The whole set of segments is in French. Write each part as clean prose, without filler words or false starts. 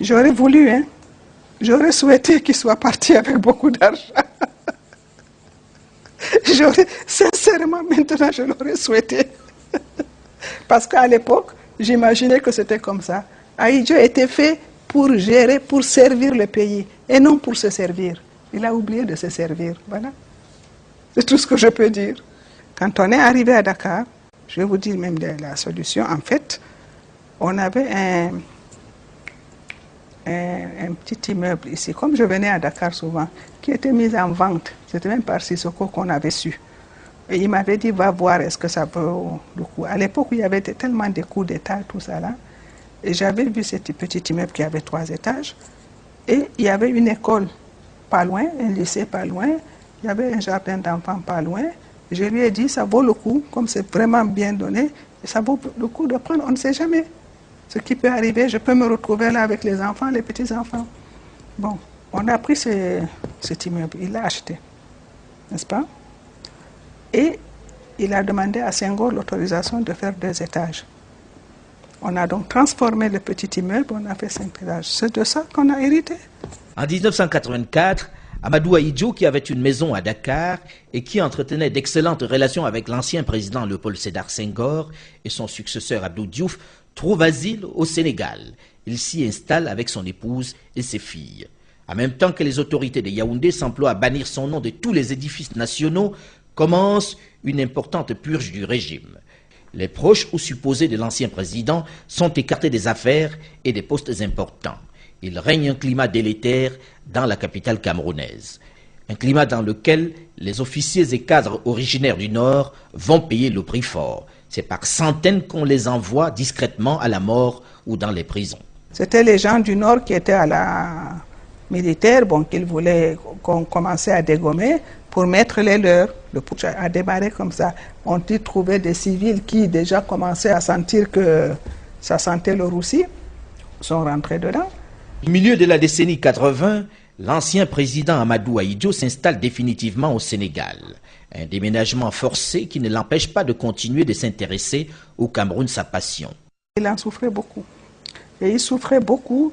J'aurais voulu, hein. J'aurais souhaité qu'il soit parti avec beaucoup d'argent. Sincèrement, maintenant, je l'aurais souhaité. Parce qu'à l'époque, j'imaginais que c'était comme ça. Ahidjo était fait pour gérer, pour servir le pays, et non pour se servir. Il a oublié de se servir, voilà. C'est tout ce que je peux dire. Quand on est arrivé à Dakar, je vais vous dire même la solution, en fait, on avait un petit immeuble ici, comme je venais à Dakar souvent, qui était mis en vente. C'était même par Sissoko qu'on avait su. Et il m'avait dit, va voir, est-ce que ça vaut le coup. À l'époque, il y avait tellement de coups d'État, tout ça là. Et j'avais vu ce petit immeuble qui avait 3 étages. Et il y avait une école pas loin, un lycée pas loin. Il y avait un jardin d'enfants pas loin. Je lui ai dit, ça vaut le coup, comme c'est vraiment bien donné, ça vaut le coup de prendre, on ne sait jamais. Ce qui peut arriver, je peux me retrouver là avec les enfants, les petits-enfants. Bon, on a pris cet immeuble, il l'a acheté, n'est-ce pas? Et il a demandé à Senghor l'autorisation de faire 2 étages. On a donc transformé le petit immeuble, on a fait 5 étages. C'est de ça qu'on a hérité. En 1984, Amadou Ahidjo, qui avait une maison à Dakar et qui entretenait d'excellentes relations avec l'ancien président Léopold Sédar Senghor et son successeur Abdou Diouf, trouve asile au Sénégal. Il s'y installe avec son épouse et ses filles. En même temps que les autorités de Yaoundé s'emploient à bannir son nom de tous les édifices nationaux, commence une importante purge du régime. Les proches ou supposés de l'ancien président sont écartés des affaires et des postes importants. Il règne un climat délétère dans la capitale camerounaise. Un climat dans lequel les officiers et cadres originaires du Nord vont payer le prix fort. C'est par centaines qu'on les envoie discrètement à la mort ou dans les prisons. C'était les gens du Nord qui étaient à la militaire, bon, qu'ils voulaient qu'on commençait à dégommer pour mettre les leurs. Le putsch a démarré comme ça. On y trouvait des civils qui déjà commençaient à sentir que ça sentait le roussi, sont rentrés dedans. Au milieu de la décennie 80, l'ancien président Amadou Ahidjo s'installe définitivement au Sénégal. Un déménagement forcé qui ne l'empêche pas de continuer de s'intéresser au Cameroun, sa passion. Il en souffrait beaucoup. Et il souffrait beaucoup,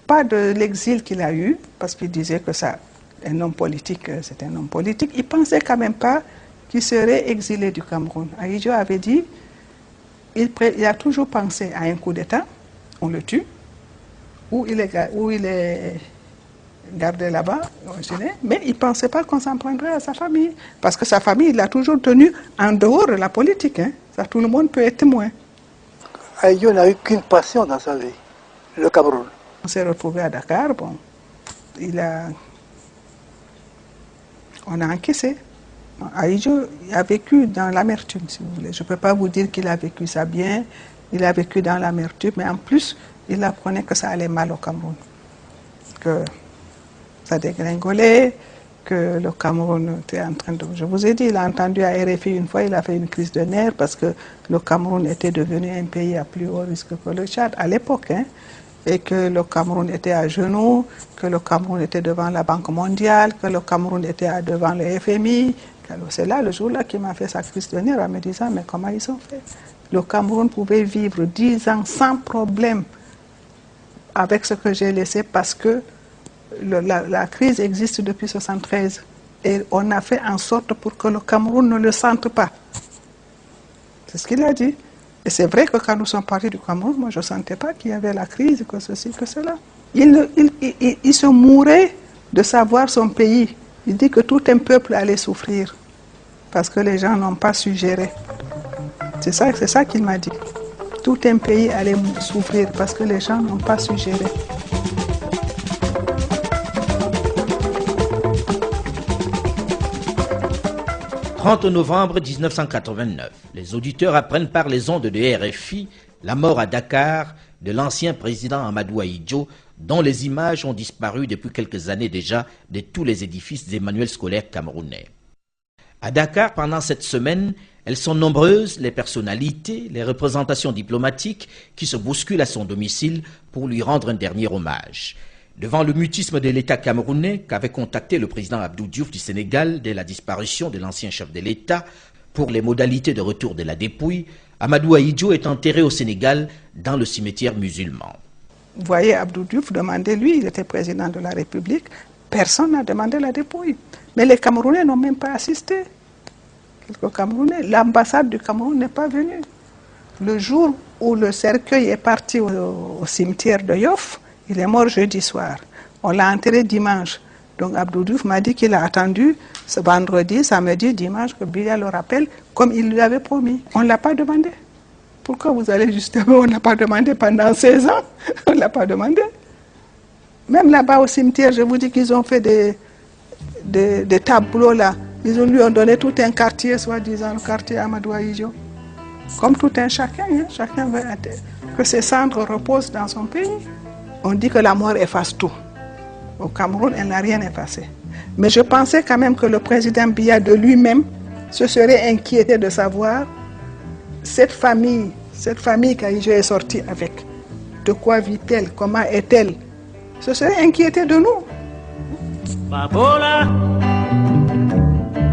pas de l'exil qu'il a eu, parce qu'il disait que ça, un homme politique, c'est un homme politique. Il pensait quand même pas qu'il serait exilé du Cameroun. Ahidjo avait dit, il a toujours pensé à un coup d'État, on le tue, où il est gardé là-bas, mais il ne pensait pas qu'on s'en prendrait à sa famille. Parce que sa famille, il l'a toujours tenu en dehors de la politique. Hein. Ça, tout le monde peut être témoin. Ahidjo n'a eu qu'une passion dans sa vie, le Cameroun. On s'est retrouvé à Dakar, bon, on a encaissé. Ahidjo a vécu dans l'amertume, si vous voulez. Je ne peux pas vous dire qu'il a vécu ça bien, il a vécu dans l'amertume, mais en plus, il apprenait que ça allait mal au Cameroun. Que ça dégringolait, que le Cameroun était en train de... Je vous ai dit, il a entendu à RFI une fois, il a fait une crise de nerfs parce que le Cameroun était devenu un pays à plus haut risque que le Tchad, à l'époque, hein, et que le Cameroun était à genoux, que le Cameroun était devant la Banque mondiale, que le Cameroun était devant le FMI. C'est là, le jour-là, qu'il m'a fait sa crise de nerfs en me disant, mais comment ils ont fait? Le Cameroun pouvait vivre 10 ans sans problème avec ce que j'ai laissé parce que la crise existe depuis 1973 et on a fait en sorte pour que le Cameroun ne le sente pas. C'est ce qu'il a dit. Et c'est vrai que quand nous sommes partis du Cameroun, moi je ne sentais pas qu'il y avait la crise, que ceci, que cela. Il se mourait de savoir son pays. Il dit que tout un peuple allait souffrir parce que les gens n'ont pas su gérer. C'est ça qu'il m'a dit. Tout un pays allait souffrir parce que les gens n'ont pas su gérer. « 30 novembre 1989, les auditeurs apprennent par les ondes de RFI la mort à Dakar de l'ancien président Amadou Ahidjo, dont les images ont disparu depuis quelques années déjà de tous les édifices des manuels scolaires camerounais. À Dakar, pendant cette semaine, elles sont nombreuses, les personnalités, les représentations diplomatiques qui se bousculent à son domicile pour lui rendre un dernier hommage. Devant le mutisme de l'État camerounais qu'avait contacté le président Abdou Diouf du Sénégal dès la disparition de l'ancien chef de l'État pour les modalités de retour de la dépouille, Amadou Ahidjo est enterré au Sénégal dans le cimetière musulman. Vous voyez Abdou Diouf demander, lui, il était président de la République, personne n'a demandé la dépouille. Mais les Camerounais n'ont même pas assisté. Quelques Camerounais, l'ambassade du Cameroun n'est pas venue. Le jour où le cercueil est parti au cimetière de Yoff, il est mort jeudi soir. On l'a enterré dimanche. Donc Abdou Diouf m'a dit qu'il a attendu ce vendredi, samedi, dimanche, que Biya le rappelle, comme il lui avait promis. On ne l'a pas demandé. Pourquoi vous allez justement, on n'a pas demandé pendant 16 ans, on ne l'a pas demandé. Même là-bas au cimetière, je vous dis qu'ils ont fait des tableaux là. Ils lui ont donné tout un quartier, soi-disant le quartier Amadou Ahidjo. Comme tout un chacun, hein, chacun veut que ses cendres reposent dans son pays. On dit que la mort efface tout. Au Cameroun, elle n'a rien effacé. Mais je pensais quand même que le président Biya de lui-même se serait inquiété de savoir cette famille qu'Ahidjo est sortie avec, de quoi vit-elle, comment est-elle, se serait inquiété de nous. Babola,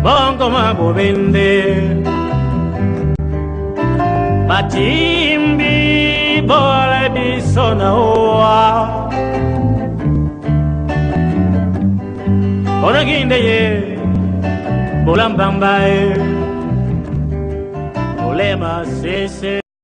Bongoma Bobende, Batimbi, Bola Bisona Oa, Onaginde ye, Bolambamba ye, Olema Sese.